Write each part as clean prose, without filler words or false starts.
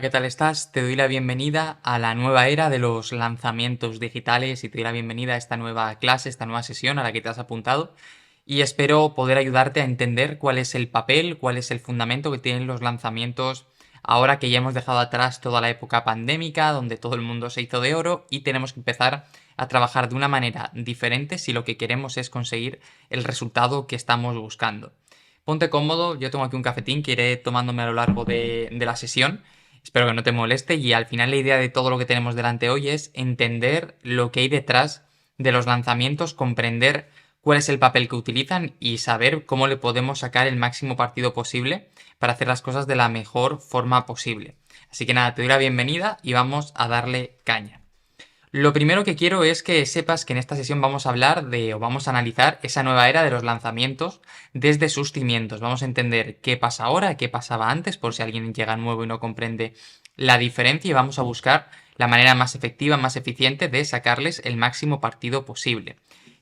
¿Qué tal estás? Te doy la bienvenida a la nueva era de los lanzamientos digitales y te doy la bienvenida a esta nueva clase, esta nueva sesión a la que te has apuntado y espero poder ayudarte a entender cuál es el papel, cuál es el fundamento que tienen los lanzamientos ahora que ya hemos dejado atrás toda la época pandémica donde todo el mundo se hizo de oro y tenemos que empezar a trabajar de una manera diferente si lo que queremos es conseguir el resultado que estamos buscando. Ponte cómodo, yo tengo aquí un cafetín que iré tomándome a lo largo de la sesión. Espero que no te moleste y al final la idea de todo lo que tenemos delante hoy es entender lo que hay detrás de los lanzamientos, comprender cuál es el papel que utilizan y saber cómo le podemos sacar el máximo partido posible para hacer las cosas de la mejor forma posible. Así que nada, te doy la bienvenida y vamos a darle caña. Lo primero que quiero es que sepas que en esta sesión vamos a hablar de o vamos a analizar esa nueva era de los lanzamientos desde sus cimientos. Vamos a entender qué pasa ahora, qué pasaba antes, por si alguien llega nuevo y no comprende la diferencia y vamos a buscar la manera más efectiva, más eficiente de sacarles el máximo partido posible.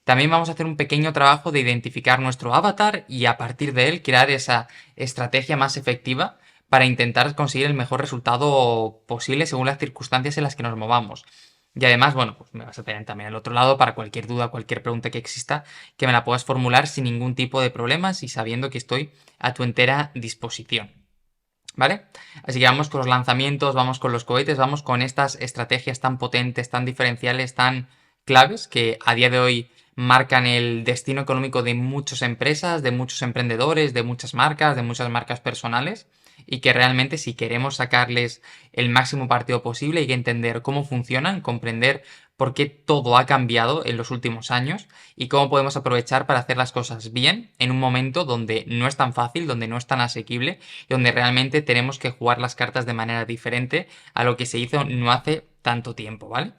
También vamos a hacer un pequeño trabajo de identificar nuestro avatar y a partir de él crear esa estrategia más efectiva para intentar conseguir el mejor resultado posible según las circunstancias en las que nos movamos. Y además, bueno, pues me vas a tener también al otro lado para cualquier duda, cualquier pregunta que exista, que me la puedas formular sin ningún tipo de problemas y sabiendo que estoy a tu entera disposición. ¿Vale? Así que vamos con los lanzamientos, vamos con los cohetes, vamos con estas estrategias tan potentes, tan diferenciales, tan claves que a día de hoy marcan el destino económico de muchas empresas, de muchos emprendedores, de muchas marcas personales y que realmente si queremos sacarles el máximo partido posible hay que entender cómo funcionan, comprender por qué todo ha cambiado en los últimos años y cómo podemos aprovechar para hacer las cosas bien en un momento donde no es tan fácil, donde no es tan asequible y donde realmente tenemos que jugar las cartas de manera diferente a lo que se hizo no hace tanto tiempo, ¿vale?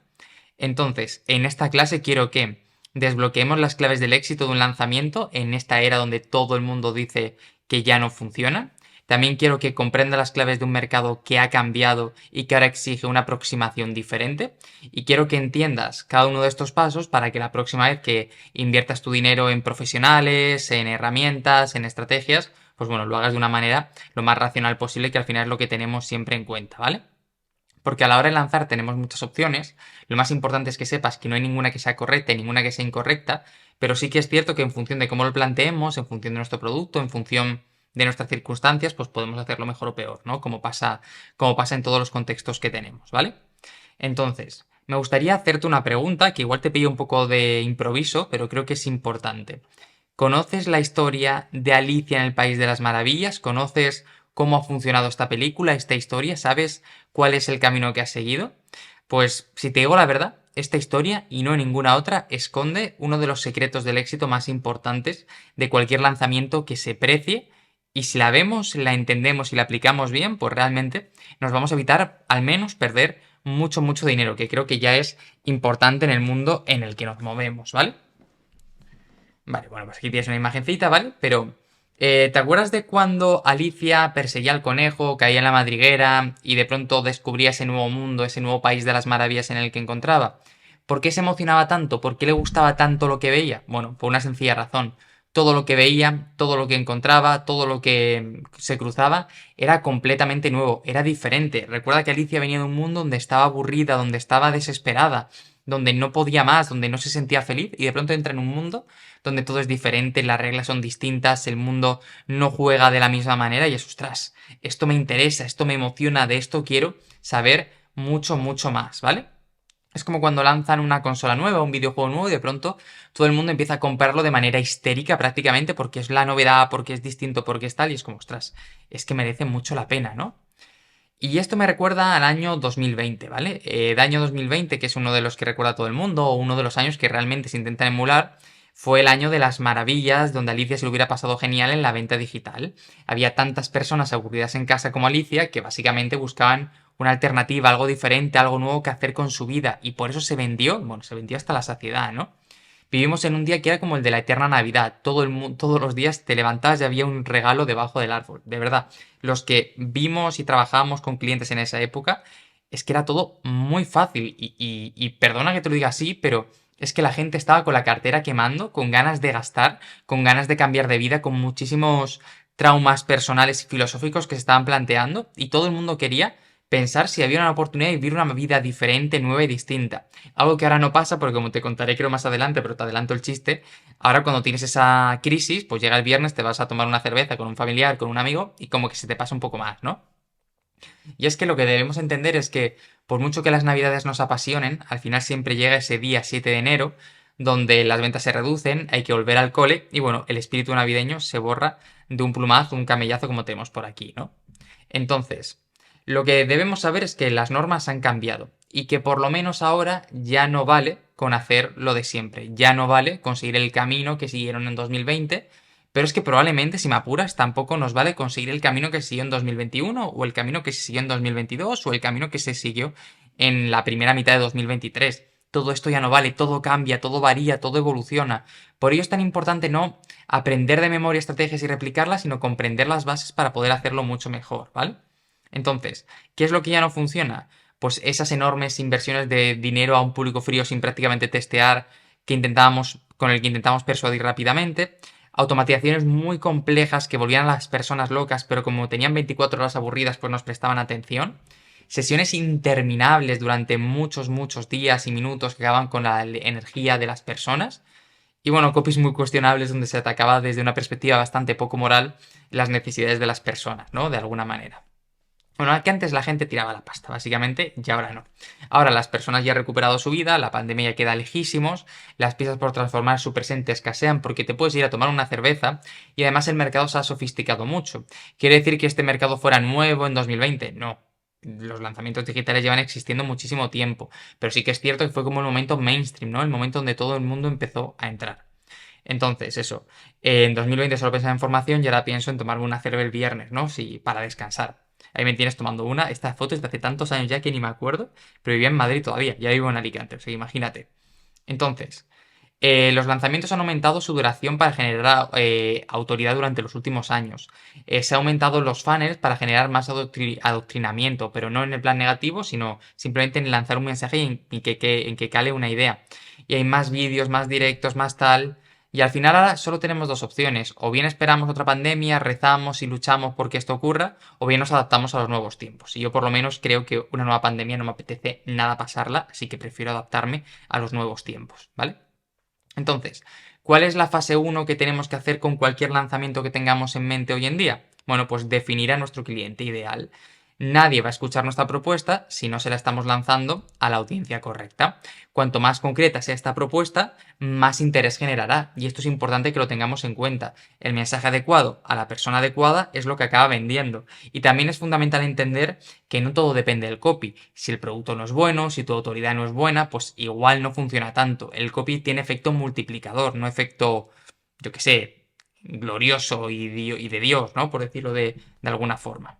Entonces, en esta clase quiero que desbloqueemos las claves del éxito de un lanzamiento en esta era donde todo el mundo dice que ya no funciona. También quiero que comprenda las claves de un mercado que ha cambiado y que ahora exige una aproximación diferente. Y quiero que entiendas cada uno de estos pasos para que la próxima vez que inviertas tu dinero en profesionales, en herramientas, en estrategias, pues bueno, lo hagas de una manera lo más racional posible, que al final es lo que tenemos siempre en cuenta, ¿vale? Porque a la hora de lanzar tenemos muchas opciones. Lo más importante es que sepas que no hay ninguna que sea correcta y ninguna que sea incorrecta, pero sí que es cierto que en función de cómo lo planteemos, en función de nuestro producto, en función de nuestras circunstancias, pues podemos hacerlo mejor o peor, ¿no? Como pasa en todos los contextos que tenemos, ¿vale? Entonces, me gustaría hacerte una pregunta que igual te pillo un poco de improviso, pero creo que es importante. ¿Conoces la historia de Alicia en el País de las Maravillas? ¿Conoces cómo ha funcionado esta película, esta historia? ¿Sabes cuál es el camino que ha seguido? Pues si te digo la verdad, esta historia y no ninguna otra esconde uno de los secretos del éxito más importantes de cualquier lanzamiento que se precie y si la vemos, la entendemos y la aplicamos bien, pues realmente nos vamos a evitar al menos perder mucho, mucho dinero, que creo que ya es importante en el mundo en el que nos movemos, ¿vale? Vale, bueno, pues aquí tienes una imagencita, ¿vale? Pero, ¿te acuerdas de cuando Alicia perseguía al conejo, caía en la madriguera y de pronto descubría ese nuevo mundo, ese nuevo país de las maravillas en el que encontraba? ¿Por qué se emocionaba tanto? ¿Por qué le gustaba tanto lo que veía? Bueno, por una sencilla razón. Todo lo que veía, todo lo que encontraba, todo lo que se cruzaba era completamente nuevo, era diferente. Recuerda que Alicia venía de un mundo donde estaba aburrida, donde estaba desesperada, donde no podía más, donde no se sentía feliz y de pronto entra en un mundo donde todo es diferente, las reglas son distintas, el mundo no juega de la misma manera y es, ostras, esto me interesa, esto me emociona, de esto quiero saber mucho, mucho más, ¿vale? Es como cuando lanzan una consola nueva, un videojuego nuevo y de pronto todo el mundo empieza a comprarlo de manera histérica prácticamente porque es la novedad, porque es distinto, porque es tal y es como, ostras, es que merece mucho la pena, ¿no? Y esto me recuerda al año 2020, ¿vale? El año 2020, que es uno de los que recuerda todo el mundo, o uno de los años que realmente se intenta emular, fue el año de las maravillas, donde a Alicia se lo hubiera pasado genial en la venta digital. Había tantas personas aburridas en casa como Alicia que básicamente buscaban una alternativa, algo diferente, algo nuevo que hacer con su vida. Y por eso se vendió, bueno, se vendió hasta la saciedad, ¿no? Vivimos en un día que era como el de la eterna Navidad. Todos los días te levantabas y había un regalo debajo del árbol. De verdad, los que vimos y trabajábamos con clientes en esa época, es que era todo muy fácil. Y perdona que te lo diga así, pero es que la gente estaba con la cartera quemando, con ganas de gastar, con ganas de cambiar de vida, con muchísimos traumas personales y filosóficos que se estaban planteando. Y todo el mundo quería pensar si había una oportunidad de vivir una vida diferente, nueva y distinta. Algo que ahora no pasa porque como te contaré creo más adelante, pero te adelanto el chiste, ahora cuando tienes esa crisis, pues llega el viernes, te vas a tomar una cerveza con un familiar, con un amigo y como que se te pasa un poco más, ¿no? Y es que lo que debemos entender es que, por mucho que las navidades nos apasionen, al final siempre llega ese día 7 de enero, donde las ventas se reducen, hay que volver al cole y bueno, el espíritu navideño se borra de un plumazo, un camellazo como tenemos por aquí, ¿no? Entonces, lo que debemos saber es que las normas han cambiado y que por lo menos ahora ya no vale con hacer lo de siempre, ya no vale conseguir el camino que siguieron en 2020, pero es que probablemente, si me apuras, tampoco nos vale conseguir el camino que se siguió en 2021 o el camino que se siguió en 2022 o el camino que se siguió en la primera mitad de 2023. Todo esto ya no vale, todo cambia, todo varía, todo evoluciona. Por ello es tan importante no aprender de memoria estrategias y replicarlas, sino comprender las bases para poder hacerlo mucho mejor, ¿vale? Entonces, ¿qué es lo que ya no funciona? Pues esas enormes inversiones de dinero a un público frío sin prácticamente testear con el que intentábamos persuadir rápidamente, automatizaciones muy complejas que volvían a las personas locas, pero como tenían 24 horas aburridas, pues nos prestaban atención, sesiones interminables durante muchos, muchos días y minutos que acababan con la energía de las personas, y bueno, copies muy cuestionables donde se atacaba desde una perspectiva bastante poco moral las necesidades de las personas, ¿no? De alguna manera. Bueno, que antes la gente tiraba la pasta, básicamente, y ahora no. Ahora las personas ya han recuperado su vida, la pandemia ya queda lejísimos, las piezas por transformar su presente escasean porque te puedes ir a tomar una cerveza y además el mercado se ha sofisticado mucho. ¿Quiere decir que este mercado fuera nuevo en 2020? No. Los lanzamientos digitales llevan existiendo muchísimo tiempo, pero sí que es cierto que fue como el momento mainstream, ¿no? El momento donde todo el mundo empezó a entrar. Entonces, eso, en 2020 solo pensaba en formación y ahora pienso en tomarme una cerveza el viernes, ¿no? Sí, para descansar. Ahí me tienes tomando una. Esta foto es de hace tantos años ya que ni me acuerdo, pero vivía en Madrid todavía, ya vivo en Alicante, o sea, imagínate. Entonces, los lanzamientos han aumentado su duración para generar autoridad durante los últimos años. Se ha aumentado los funnels para generar más adoctrinamiento, pero no en el plan negativo, sino simplemente en lanzar un mensaje y en que cale una idea. Y hay más vídeos, más directos, más tal. Y al final ahora solo tenemos dos opciones. O bien esperamos otra pandemia, rezamos y luchamos porque esto ocurra, o bien nos adaptamos a los nuevos tiempos. Y yo por lo menos creo que una nueva pandemia no me apetece nada pasarla, así que prefiero adaptarme a los nuevos tiempos, ¿vale? Entonces, ¿cuál es la fase uno que tenemos que hacer con cualquier lanzamiento que tengamos en mente hoy en día? Bueno, pues definir a nuestro cliente ideal. Nadie va a escuchar nuestra propuesta si no se la estamos lanzando a la audiencia correcta. Cuanto más concreta sea esta propuesta, más interés generará. Y esto es importante que lo tengamos en cuenta. El mensaje adecuado a la persona adecuada es lo que acaba vendiendo. Y también es fundamental entender que no todo depende del copy. Si el producto no es bueno, si tu autoridad no es buena, pues igual no funciona tanto. El copy tiene efecto multiplicador, no efecto, yo qué sé, glorioso y de Dios, ¿no? Por decirlo de alguna forma.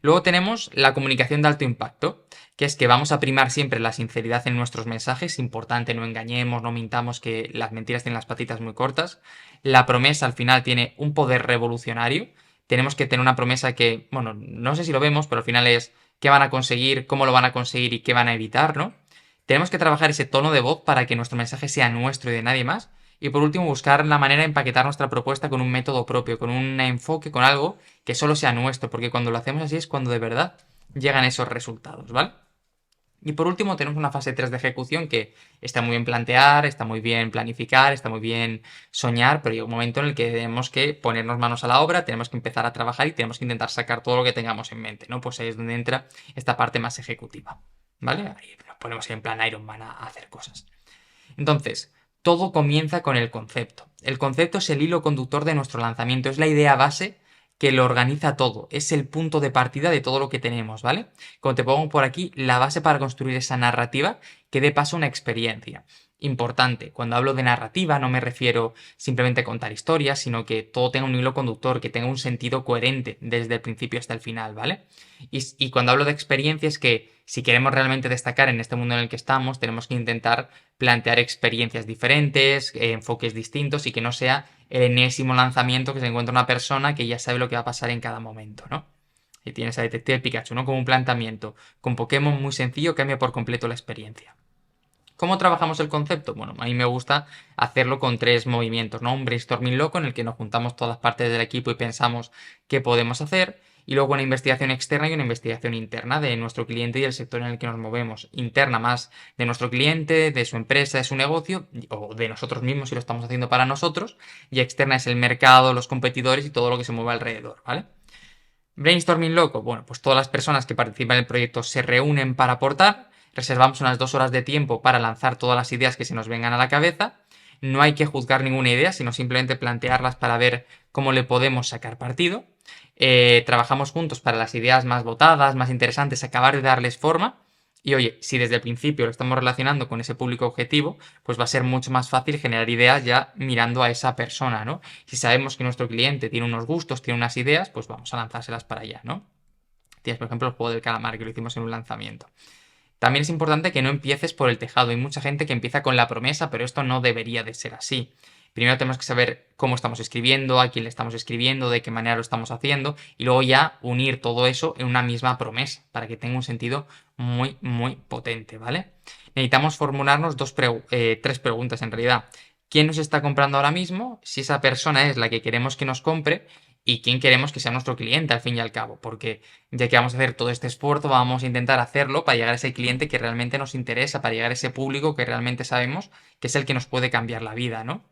Luego tenemos la comunicación de alto impacto, que es que vamos a primar siempre la sinceridad en nuestros mensajes, importante, no engañemos, no mintamos, que las mentiras tienen las patitas muy cortas. La promesa al final tiene un poder revolucionario, tenemos que tener una promesa que, bueno, no sé si lo vemos, pero al final es qué van a conseguir, cómo lo van a conseguir y qué van a evitar, ¿no? Tenemos que trabajar ese tono de voz para que nuestro mensaje sea nuestro y de nadie más. Y por último, buscar la manera de empaquetar nuestra propuesta con un método propio, con un enfoque, con algo que solo sea nuestro, porque cuando lo hacemos así es cuando de verdad llegan esos resultados, ¿vale? Y por último tenemos una fase 3 de ejecución que está muy bien plantear, está muy bien planificar, está muy bien soñar, pero llega un momento en el que tenemos que ponernos manos a la obra, tenemos que empezar a trabajar y tenemos que intentar sacar todo lo que tengamos en mente, ¿no? Pues ahí es donde entra esta parte más ejecutiva, ¿vale? Ahí nos ponemos en plan Iron Man a hacer cosas. Entonces, todo comienza con el concepto. El concepto es el hilo conductor de nuestro lanzamiento, es la idea base que lo organiza todo, es el punto de partida de todo lo que tenemos, ¿vale? Como te pongo por aquí, la base para construir esa narrativa que dé paso a una experiencia. Importante, cuando hablo de narrativa no me refiero simplemente a contar historias, sino que todo tenga un hilo conductor, que tenga un sentido coherente desde el principio hasta el final, ¿vale? Y cuando hablo de experiencia es que si queremos realmente destacar en este mundo en el que estamos, tenemos que intentar plantear experiencias diferentes, enfoques distintos y que no sea el enésimo lanzamiento que se encuentra una persona que ya sabe lo que va a pasar en cada momento, ¿no? Y tienes a Detective Pikachu, ¿no? Como un planteamiento. Con Pokémon muy sencillo cambia por completo la experiencia. ¿Cómo trabajamos el concepto? Bueno, a mí me gusta hacerlo con tres movimientos, ¿no? Un brainstorming loco en el que nos juntamos todas las partes del equipo y pensamos qué podemos hacer. Y luego una investigación externa y una investigación interna de nuestro cliente y el sector en el que nos movemos. Interna más de nuestro cliente, de su empresa, de su negocio, o de nosotros mismos si lo estamos haciendo para nosotros. Y externa es el mercado, los competidores y todo lo que se mueve alrededor, ¿vale? Brainstorming loco. Bueno, pues todas las personas que participan en el proyecto se reúnen para aportar. Reservamos unas 2 horas de tiempo para lanzar todas las ideas que se nos vengan a la cabeza. No hay que juzgar ninguna idea, sino simplemente plantearlas para ver cómo le podemos sacar partido. Trabajamos juntos para las ideas más votadas, más interesantes, acabar de darles forma. Y oye, si desde el principio lo estamos relacionando con ese público objetivo, pues va a ser mucho más fácil generar ideas ya mirando a esa persona, ¿no? Si sabemos que nuestro cliente tiene unos gustos, tiene unas ideas, pues vamos a lanzárselas para allá, ¿no? Tienes, por ejemplo, el juego del calamar, que lo hicimos en un lanzamiento. También es importante que no empieces por el tejado. Hay mucha gente que empieza con la promesa, pero esto no debería de ser así. Primero tenemos que saber cómo estamos escribiendo, a quién le estamos escribiendo, de qué manera lo estamos haciendo y luego ya unir todo eso en una misma promesa para que tenga un sentido muy, muy potente, ¿vale? Necesitamos formularnos tres preguntas en realidad. ¿Quién nos está comprando ahora mismo? Si esa persona es la que queremos que nos compre y quién queremos que sea nuestro cliente al fin y al cabo, porque ya que vamos a hacer todo este esfuerzo, vamos a intentar hacerlo para llegar a ese cliente que realmente nos interesa, para llegar a ese público que realmente sabemos que es el que nos puede cambiar la vida, ¿no?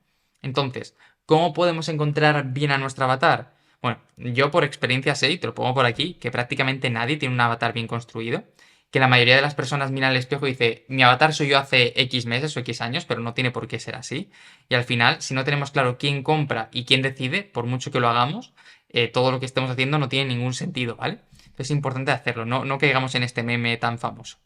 Entonces, ¿cómo podemos encontrar bien a nuestro avatar? Bueno, yo por experiencia sé, y te lo pongo por aquí, que prácticamente nadie tiene un avatar bien construido, que la mayoría de las personas miran al espejo y dice, mi avatar soy yo hace X meses o X años, pero no tiene por qué ser así. Y al final, si no tenemos claro quién compra y quién decide, por mucho que lo hagamos, todo lo que estemos haciendo no tiene ningún sentido, ¿vale? Entonces es importante hacerlo, no caigamos en este meme tan famoso.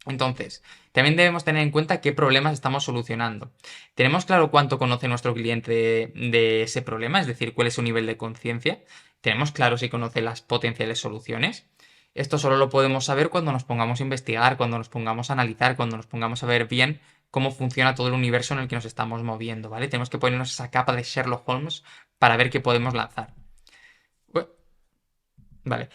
Entonces, también debemos tener en cuenta qué problemas estamos solucionando. ¿Tenemos claro cuánto conoce nuestro cliente de ese problema? Es decir, cuál es su nivel de conciencia. ¿Tenemos claro si conoce las potenciales soluciones? Esto solo lo podemos saber cuando nos pongamos a investigar, cuando nos pongamos a analizar, cuando nos pongamos a ver bien cómo funciona todo el universo en el que nos estamos moviendo, ¿vale? Tenemos que ponernos esa capa de Sherlock Holmes para ver qué podemos lanzar. Vale.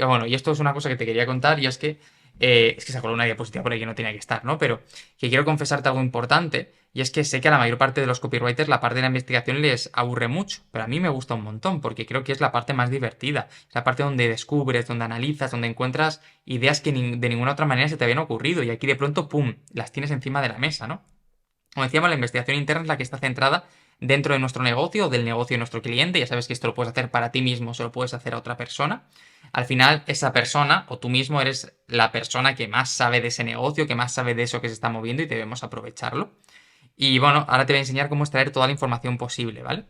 Bueno, y esto es una cosa que te quería contar y es que se coló una diapositiva por ahí que no tenía que estar, ¿no? Pero que quiero confesarte algo importante y es que sé que a la mayor parte de los copywriters la parte de la investigación les aburre mucho, pero a mí me gusta un montón porque creo que es la parte más divertida, es la parte donde descubres, donde analizas, donde encuentras ideas que de ninguna otra manera se te habían ocurrido y aquí de pronto, ¡pum!, las tienes encima de la mesa, ¿no? Como decíamos, la investigación interna es la que está centrada dentro de nuestro negocio o del negocio de nuestro cliente. Ya sabes que esto lo puedes hacer para ti mismo, se lo puedes hacer a otra persona. Al final, esa persona o tú mismo eres la persona que más sabe de ese negocio, que más sabe de eso que se está moviendo y debemos aprovecharlo. Y bueno, ahora te voy a enseñar cómo extraer toda la información posible, ¿vale?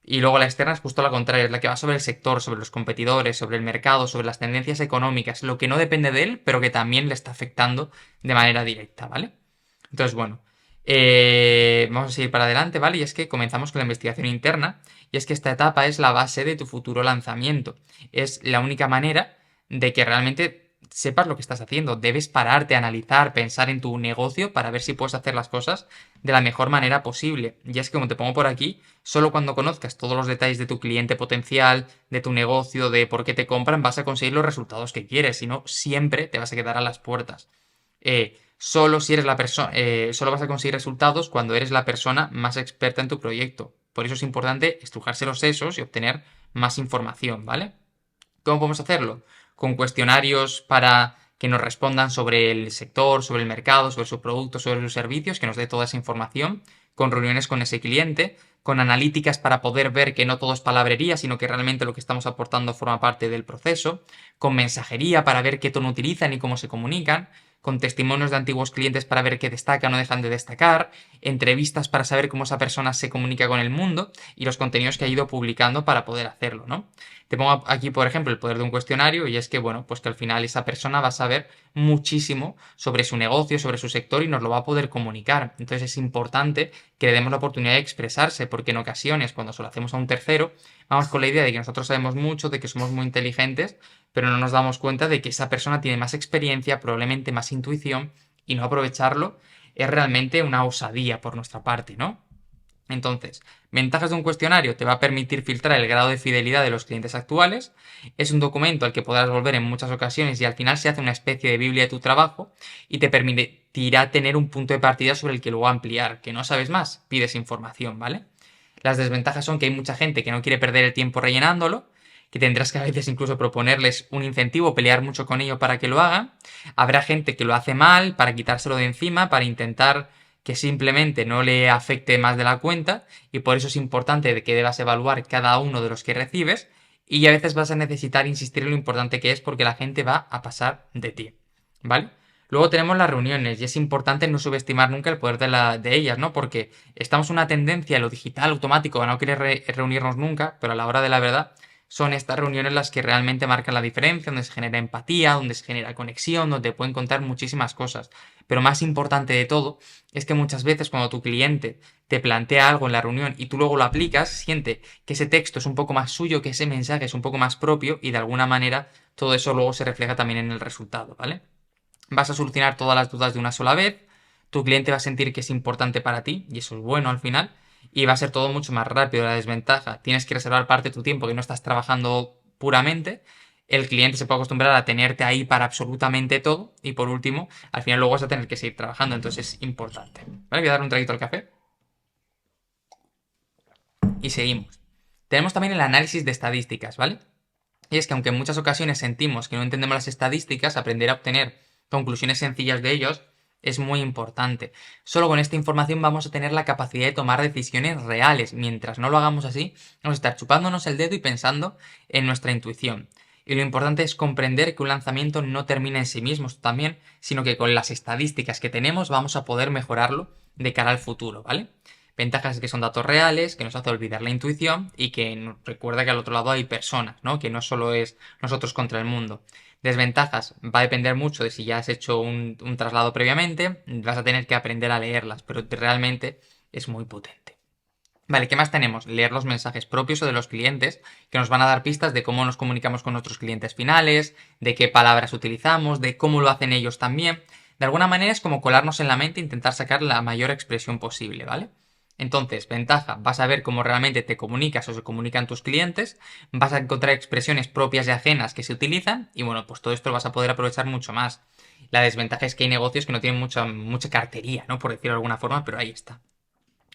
Y luego la externa es justo la contraria, es la que va sobre el sector, sobre los competidores, sobre el mercado, sobre las tendencias económicas, lo que no depende de él, pero que también le está afectando de manera directa, ¿vale? Entonces, bueno, vamos a seguir para adelante, ¿vale? Y es que comenzamos con la investigación interna, y es que esta etapa es la base de tu futuro lanzamiento. Es la única manera de que realmente sepas lo que estás haciendo. Debes pararte, analizar, pensar en tu negocio para ver si puedes hacer las cosas de la mejor manera posible. Y es que, como te pongo por aquí, solo cuando conozcas todos los detalles de tu cliente potencial, de tu negocio, de por qué te compran, vas a conseguir los resultados que quieres. Si no, siempre te vas a quedar a las puertas. Solo si eres la persona, solo vas a conseguir resultados cuando eres la persona más experta en tu proyecto. Por eso es importante estrujarse los sesos y obtener más información, ¿vale? ¿Cómo podemos hacerlo? Con cuestionarios para que nos respondan sobre el sector, sobre el mercado, sobre su producto, sobre sus servicios, que nos dé toda esa información, con reuniones con ese cliente, con analíticas para poder ver que no todo es palabrería, sino que realmente lo que estamos aportando forma parte del proceso, con mensajería para ver qué tono utilizan y cómo se comunican, con testimonios de antiguos clientes para ver qué destacan o dejan de destacar, entrevistas para saber cómo esa persona se comunica con el mundo y los contenidos que ha ido publicando para poder hacerlo, ¿no? Te pongo aquí, por ejemplo, el poder de un cuestionario y es que, bueno, pues que al final esa persona va a saber muchísimo sobre su negocio, sobre su sector y nos lo va a poder comunicar. Entonces es importante que le demos la oportunidad de expresarse porque en ocasiones, cuando se lo hacemos a un tercero, vamos con la idea de que nosotros sabemos mucho, de que somos muy inteligentes, pero no nos damos cuenta de que esa persona tiene más experiencia, probablemente más intuición y no aprovecharlo es realmente una osadía por nuestra parte, ¿no? Entonces, ventajas de un cuestionario te va a permitir filtrar el grado de fidelidad de los clientes actuales, es un documento al que podrás volver en muchas ocasiones y al final se hace una especie de Biblia de tu trabajo y te permitirá tener un punto de partida sobre el que luego ampliar. ¿Que no sabes más? Pides información, ¿vale? Las desventajas son que hay mucha gente que no quiere perder el tiempo rellenándolo, que tendrás que a veces incluso proponerles un incentivo, pelear mucho con ello para que lo hagan. Habrá gente que lo hace mal para quitárselo de encima, para intentar que simplemente no le afecte más de la cuenta, y por eso es importante de que debas evaluar cada uno de los que recibes, y a veces vas a necesitar insistir en lo importante que es porque la gente va a pasar de ti, ¿vale? Luego tenemos las reuniones y es importante no subestimar nunca el poder de ellas, ¿no? Porque estamos en una tendencia a lo digital, automático, a no querer reunirnos nunca, pero a la hora de la verdad son estas reuniones las que realmente marcan la diferencia, donde se genera empatía, donde se genera conexión, donde pueden contar muchísimas cosas. Pero más importante de todo es que muchas veces cuando tu cliente te plantea algo en la reunión y tú luego lo aplicas, siente que ese texto es un poco más suyo, que ese mensaje es un poco más propio y de alguna manera todo eso luego se refleja también en el resultado, ¿vale? Vas a solucionar todas las dudas de una sola vez, tu cliente va a sentir que es importante para ti, y eso es bueno al final, y va a ser todo mucho más rápido. La desventaja, tienes que reservar parte de tu tiempo que no estás trabajando puramente, el cliente se puede acostumbrar a tenerte ahí para absolutamente todo, y por último, al final luego vas a tener que seguir trabajando, entonces es importante. ¿Vale? Voy a dar un traguito al café. Y seguimos. Tenemos también el análisis de estadísticas, ¿vale? Y es que aunque en muchas ocasiones sentimos que no entendemos las estadísticas, aprender a obtener conclusiones sencillas de ellos es muy importante. Solo con esta información vamos a tener la capacidad de tomar decisiones reales. Mientras no lo hagamos así, vamos a estar chupándonos el dedo y pensando en nuestra intuición. Y lo importante es comprender que un lanzamiento no termina en sí mismo también, sino que con las estadísticas que tenemos vamos a poder mejorarlo de cara al futuro, ¿vale? Ventajas es que son datos reales, que nos hace olvidar la intuición y que nos recuerda que al otro lado hay personas, ¿no? Que no solo es nosotros contra el mundo. Desventajas, va a depender mucho de si ya has hecho un traslado previamente, vas a tener que aprender a leerlas, pero realmente es muy potente. Vale, ¿qué más tenemos? Leer los mensajes propios o de los clientes, que nos van a dar pistas de cómo nos comunicamos con nuestros clientes finales, de qué palabras utilizamos, de cómo lo hacen ellos también. De alguna manera es como colarnos en la mente e intentar sacar la mayor expresión posible, ¿vale? Entonces, ventaja, vas a ver cómo realmente te comunicas o se comunican tus clientes, vas a encontrar expresiones propias y ajenas que se utilizan y bueno, pues todo esto lo vas a poder aprovechar mucho más. La desventaja es que hay negocios que no tienen mucha cartería, ¿no? Por decirlo de alguna forma, pero ahí está.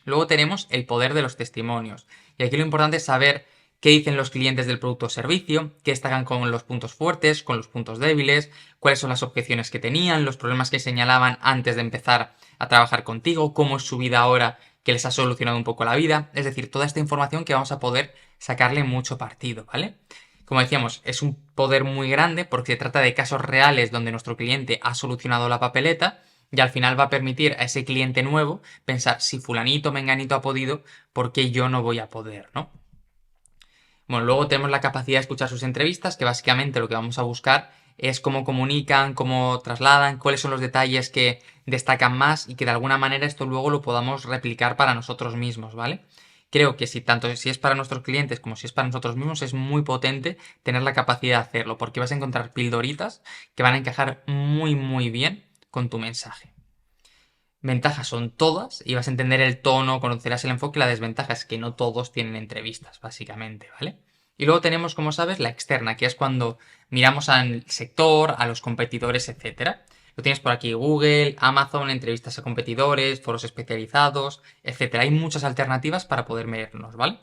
Luego tenemos el poder de los testimonios. Y aquí lo importante es saber qué dicen los clientes del producto o servicio, qué destacan con los puntos fuertes, con los puntos débiles, cuáles son las objeciones que tenían, los problemas que señalaban antes de empezar a trabajar contigo, cómo es su vida ahora que les ha solucionado un poco la vida. Es decir, toda esta información que vamos a poder sacarle mucho partido, ¿vale? Como decíamos, es un poder muy grande porque se trata de casos reales donde nuestro cliente ha solucionado la papeleta y al final va a permitir a ese cliente nuevo pensar si fulanito, menganito ha podido, ¿por qué yo no voy a poder, no? Bueno, luego tenemos la capacidad de escuchar sus entrevistas, que básicamente lo que vamos a buscar es cómo comunican, cómo trasladan, cuáles son los detalles que destacan más y que de alguna manera esto luego lo podamos replicar para nosotros mismos, ¿vale? Creo que si tanto si es para nuestros clientes como si es para nosotros mismos es muy potente tener la capacidad de hacerlo, porque vas a encontrar pildoritas que van a encajar muy bien con tu mensaje. Ventajas son todas y vas a entender el tono, conocerás el enfoque. La desventaja es que no todos tienen entrevistas, básicamente, ¿vale? Y luego tenemos, como sabes, la externa, que es cuando miramos al sector, a los competidores, etcétera. Lo tienes por aquí: Google, Amazon, entrevistas a competidores, foros especializados, etcétera. Hay muchas alternativas para poder vernos, ¿vale?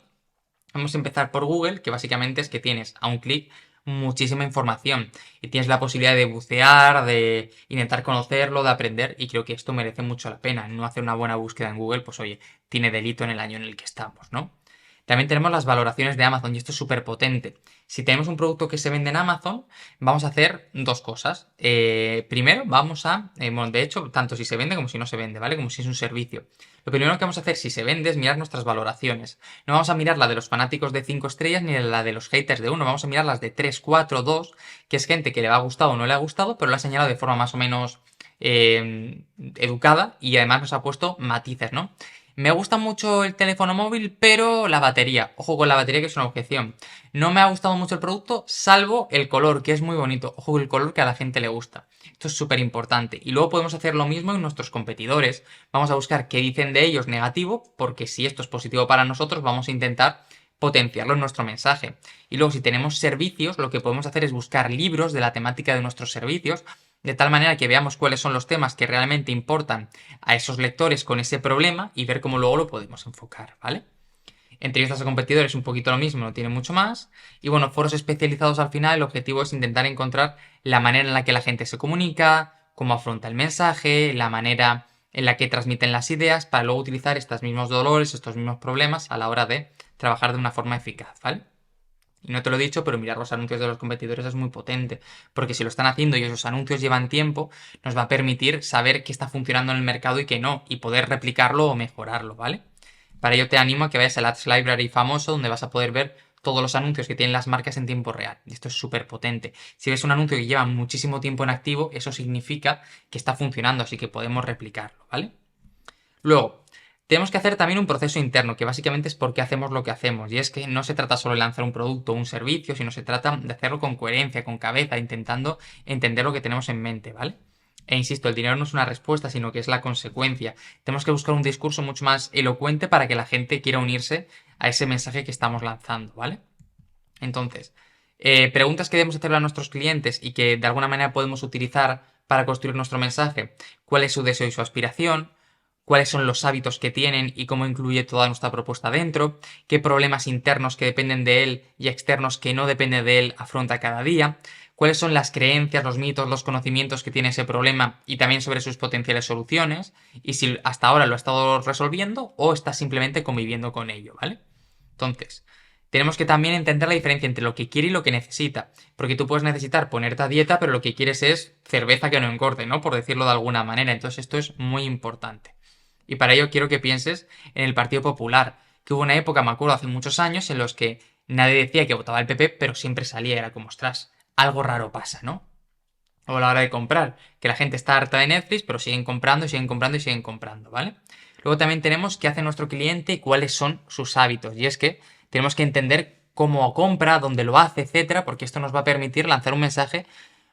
Vamos a empezar por Google, que básicamente es que tienes a un clic muchísima información y tienes la posibilidad de bucear, de intentar conocerlo, de aprender, y creo que esto merece mucho la pena. No hacer una buena búsqueda en Google, pues oye, tiene delito en el año en el que estamos, ¿no? También tenemos las valoraciones de Amazon y esto es súper potente. Si tenemos un producto que se vende en Amazon, vamos a hacer dos cosas. Primero, vamos a, bueno, de hecho, tanto si se vende como si no se vende, ¿vale? Como si es un servicio. Lo primero que vamos a hacer si se vende es mirar nuestras valoraciones. No vamos a mirar la de los fanáticos de 5 estrellas ni la de los haters de 1. Vamos a mirar las de 3, 4, 2, que es gente que le ha gustado o no le ha gustado, pero lo ha señalado de forma más o menos educada y además nos ha puesto matices, ¿no? Me gusta mucho el teléfono móvil, pero la batería. Ojo con la batería, que es una objeción. No me ha gustado mucho el producto, salvo el color, que es muy bonito. Ojo con el color, que a la gente le gusta. Esto es súper importante. Y luego podemos hacer lo mismo en nuestros competidores. Vamos a buscar qué dicen de ellos negativo, porque si esto es positivo para nosotros, vamos a intentar potenciarlo en nuestro mensaje. Y luego, si tenemos servicios, lo que podemos hacer es buscar libros de la temática de nuestros servicios, de tal manera que veamos cuáles son los temas que realmente importan a esos lectores con ese problema y ver cómo luego lo podemos enfocar, ¿vale? Entrevistas a competidores un poquito lo mismo, no tiene mucho más. Y bueno, foros especializados al final, el objetivo es intentar encontrar la manera en la que la gente se comunica, cómo afronta el mensaje, la manera en la que transmiten las ideas, para luego utilizar estos mismos dolores, estos mismos problemas a la hora de trabajar de una forma eficaz, ¿vale? Y no te lo he dicho, pero mirar los anuncios de los competidores es muy potente, porque si lo están haciendo y esos anuncios llevan tiempo, nos va a permitir saber qué está funcionando en el mercado y qué no, y poder replicarlo o mejorarlo, ¿vale? Para ello te animo a que vayas al Ads Library famoso, donde vas a poder ver todos los anuncios que tienen las marcas en tiempo real. Y esto es súper potente. Si ves un anuncio que lleva muchísimo tiempo en activo, eso significa que está funcionando, así que podemos replicarlo, ¿vale? Luego, tenemos que hacer también un proceso interno, que básicamente es por qué hacemos lo que hacemos. Y es que no se trata solo de lanzar un producto o un servicio, sino se trata de hacerlo con coherencia, con cabeza, intentando entender lo que tenemos en mente, ¿vale? E insisto, el dinero no es una respuesta, sino que es la consecuencia. Tenemos que buscar un discurso mucho más elocuente para que la gente quiera unirse a ese mensaje que estamos lanzando, ¿vale? Entonces, preguntas que debemos hacerle a nuestros clientes y que de alguna manera podemos utilizar para construir nuestro mensaje. ¿Cuál es su deseo y su aspiración? ¿Cuáles son los hábitos que tienen y cómo incluye toda nuestra propuesta dentro? ¿Qué problemas internos que dependen de él y externos que no dependen de él afronta cada día? ¿Cuáles son las creencias, los mitos, los conocimientos que tiene ese problema y también sobre sus potenciales soluciones? Y si hasta ahora lo ha estado resolviendo o está simplemente conviviendo con ello, ¿vale? Entonces, tenemos que también entender la diferencia entre lo que quiere y lo que necesita. Porque tú puedes necesitar ponerte a dieta, pero lo que quieres es cerveza que no engorde, ¿no? Por decirlo de alguna manera. Entonces esto es muy importante. Y para ello quiero que pienses en el Partido Popular, que hubo una época, me acuerdo, hace muchos años, en los que nadie decía que votaba al PP, pero siempre salía, era como, ostras, algo raro pasa, ¿no? O a la hora de comprar, que la gente está harta de Netflix, pero siguen comprando y siguen comprando y siguen comprando, ¿vale? Luego también tenemos qué hace nuestro cliente y cuáles son sus hábitos. Y es que tenemos que entender cómo compra, dónde lo hace, etcétera, porque esto nos va a permitir lanzar un mensaje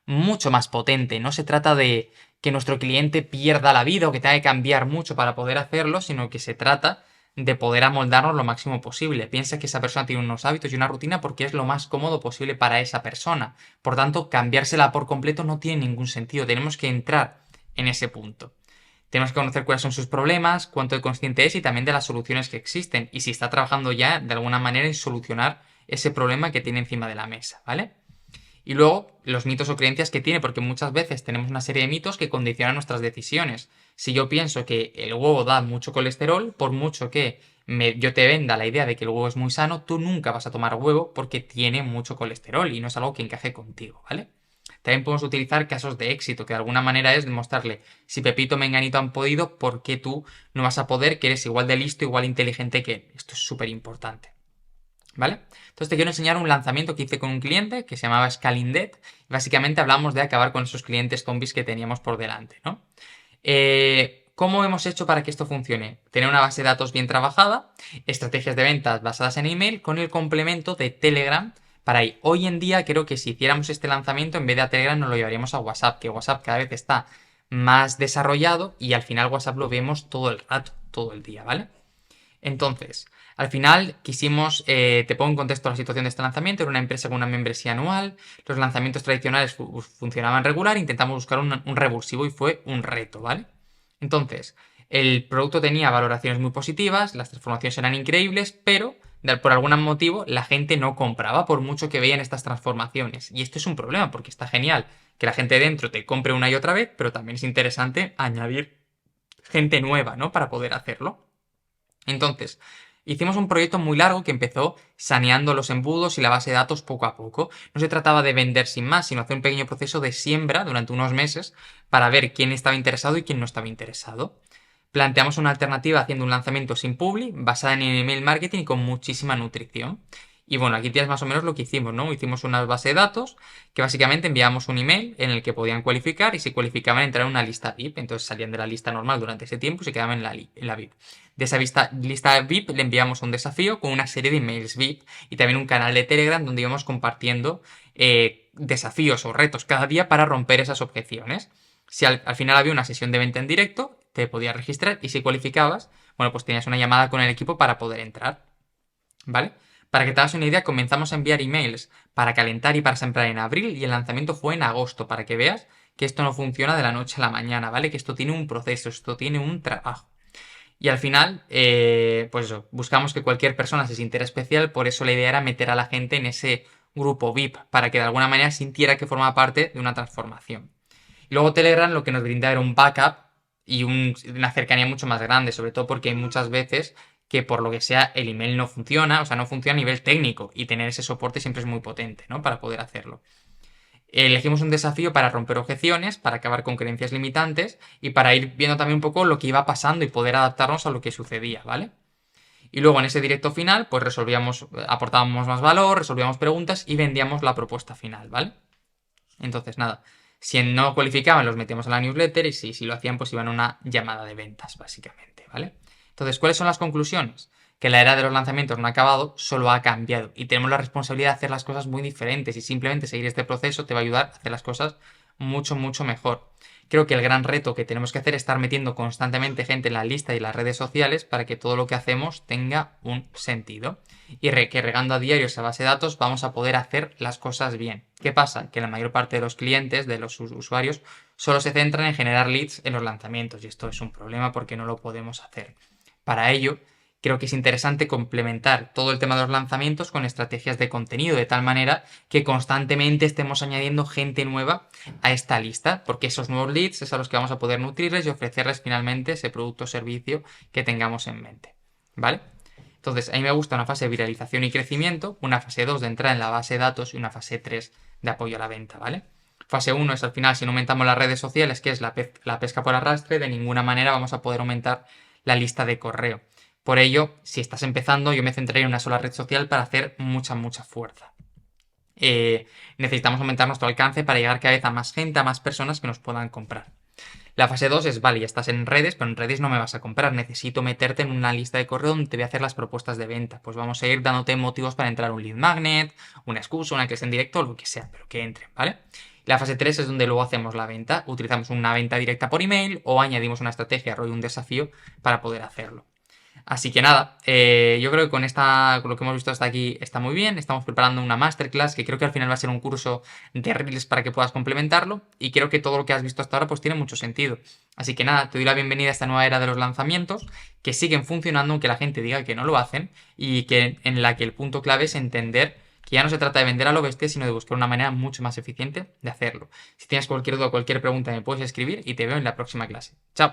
mucho más potente. No se trata de que nuestro cliente pierda la vida o que tenga que cambiar mucho para poder hacerlo, sino que se trata de poder amoldarnos lo máximo posible. Piensa que esa persona tiene unos hábitos y una rutina porque es lo más cómodo posible para esa persona. Por tanto, cambiársela por completo no tiene ningún sentido. Tenemos que entrar en ese punto. Tenemos que conocer cuáles son sus problemas, cuánto de consciente es y también de las soluciones que existen y si está trabajando ya de alguna manera en solucionar ese problema que tiene encima de la mesa, ¿vale? Y luego, los mitos o creencias que tiene, porque muchas veces tenemos una serie de mitos que condicionan nuestras decisiones. Si yo pienso que el huevo da mucho colesterol, por mucho que yo te venda la idea de que el huevo es muy sano, tú nunca vas a tomar huevo porque tiene mucho colesterol y no es algo que encaje contigo, ¿vale? También podemos utilizar casos de éxito, que de alguna manera es demostrarle, si Pepito Menganito han podido, ¿por qué tú no vas a poder? Que eres igual de listo, igual inteligente que él. Esto es súper importante. ¿Vale? Entonces te quiero enseñar un lanzamiento que hice con un cliente que se llamaba Scaling Dead. Básicamente hablamos de acabar con esos clientes zombies que teníamos por delante, ¿no? ¿Cómo hemos hecho para que esto funcione? Tener una base de datos bien trabajada, estrategias de ventas basadas en email con el complemento de Telegram para ahí. Hoy en día creo que si hiciéramos este lanzamiento en vez de a Telegram nos lo llevaríamos a WhatsApp, que WhatsApp cada vez está más desarrollado y al final WhatsApp lo vemos todo el rato, todo el día, ¿vale? Entonces, al final quisimos, te pongo en contexto la situación de este lanzamiento, era una empresa con una membresía anual, los lanzamientos tradicionales funcionaban regular, intentamos buscar un revulsivo y fue un reto, ¿vale? Entonces, el producto tenía valoraciones muy positivas, las transformaciones eran increíbles, pero por algún motivo la gente no compraba por mucho que veían estas transformaciones. Y esto es un problema porque está genial que la gente dentro te compre una y otra vez, pero también es interesante añadir gente nueva, ¿no? Para poder hacerlo. Entonces, hicimos un proyecto muy largo que empezó saneando los embudos y la base de datos poco a poco. No se trataba de vender sin más, sino hacer un pequeño proceso de siembra durante unos meses para ver quién estaba interesado y quién no estaba interesado. Planteamos una alternativa haciendo un lanzamiento sin publi, basada en email marketing y con muchísima nutrición. Y bueno, aquí tienes más o menos lo que hicimos, ¿no? Hicimos una base de datos que básicamente enviábamos un email en el que podían cualificar y si cualificaban entrar en una lista VIP. Entonces salían de la lista normal durante ese tiempo y se quedaban en la VIP. De esa lista VIP le enviamos un desafío con una serie de emails VIP y también un canal de Telegram donde íbamos compartiendo desafíos o retos cada día para romper esas objeciones. Si al final había una sesión de venta en directo, te podías registrar y si cualificabas, bueno, pues tenías una llamada con el equipo para poder entrar. ¿Vale? Para que te hagas una idea, comenzamos a enviar emails para calentar y para sembrar en abril y el lanzamiento fue en agosto, para que veas que esto no funciona de la noche a la mañana, ¿vale? Que esto tiene un proceso, esto tiene un trabajo. Y al final, pues eso, buscamos que cualquier persona se sintiera especial, por eso la idea era meter a la gente en ese grupo VIP, para que de alguna manera sintiera que formaba parte de una transformación. Y luego Telegram lo que nos brinda era un backup y una cercanía mucho más grande, sobre todo porque hay muchas veces que por lo que sea el email no funciona, o sea, no funciona a nivel técnico y tener ese soporte siempre es muy potente, ¿no? Para poder hacerlo. Elegimos un desafío para romper objeciones, para acabar con creencias limitantes y para ir viendo también un poco lo que iba pasando y poder adaptarnos a lo que sucedía, ¿vale? Y luego en ese directo final, pues resolvíamos, aportábamos más valor, resolvíamos preguntas y vendíamos la propuesta final, ¿vale? Entonces, nada, si no cualificaban, los metíamos en la newsletter y si lo hacían, pues iban a una llamada de ventas, básicamente, ¿vale? Entonces, ¿cuáles son las conclusiones? Que la era de los lanzamientos no ha acabado, solo ha cambiado. Y tenemos la responsabilidad de hacer las cosas muy diferentes y simplemente seguir este proceso te va a ayudar a hacer las cosas mucho, mucho mejor. Creo que el gran reto que tenemos que hacer es estar metiendo constantemente gente en la lista y las redes sociales para que todo lo que hacemos tenga un sentido. Y que regando a diario esa base de datos vamos a poder hacer las cosas bien. ¿Qué pasa? Que la mayor parte de los clientes, de los usuarios, solo se centran en generar leads en los lanzamientos y esto es un problema porque no lo podemos hacer. Para ello, creo que es interesante complementar todo el tema de los lanzamientos con estrategias de contenido, de tal manera que constantemente estemos añadiendo gente nueva a esta lista, porque esos nuevos leads es a los que vamos a poder nutrirles y ofrecerles finalmente ese producto o servicio que tengamos en mente. ¿Vale? Entonces, a mí me gusta una fase de viralización y crecimiento, una fase 2 de entrada en la base de datos y una fase 3 de apoyo a la venta, ¿vale? Fase 1 es al final, si no aumentamos las redes sociales, que es la pesca por arrastre, de ninguna manera vamos a poder aumentar la lista de correo. Por ello, si estás empezando, yo me centraría en una sola red social para hacer mucha, mucha fuerza. Necesitamos aumentar nuestro alcance para llegar cada vez a más gente, a más personas que nos puedan comprar. La fase 2 es, vale, ya estás en redes, pero en redes no me vas a comprar. Necesito meterte en una lista de correo donde te voy a hacer las propuestas de venta. Pues vamos a ir dándote motivos para entrar a un lead magnet, una excusa, una clase en directo, lo que sea, pero que entren, ¿vale? La fase 3 es donde luego hacemos la venta. Utilizamos una venta directa por email o añadimos una estrategia, rollo un desafío para poder hacerlo. Así que nada, yo creo que con lo que hemos visto hasta aquí está muy bien. Estamos preparando una masterclass que creo que al final va a ser un curso de Reels para que puedas complementarlo. Y creo que todo lo que has visto hasta ahora pues tiene mucho sentido. Así que nada, te doy la bienvenida a esta nueva era de los lanzamientos que siguen funcionando aunque la gente diga que no lo hacen y que en la que el punto clave es entender que ya no se trata de vender a lo bestia, sino de buscar una manera mucho más eficiente de hacerlo. Si tienes cualquier duda o cualquier pregunta me puedes escribir y te veo en la próxima clase. Chao.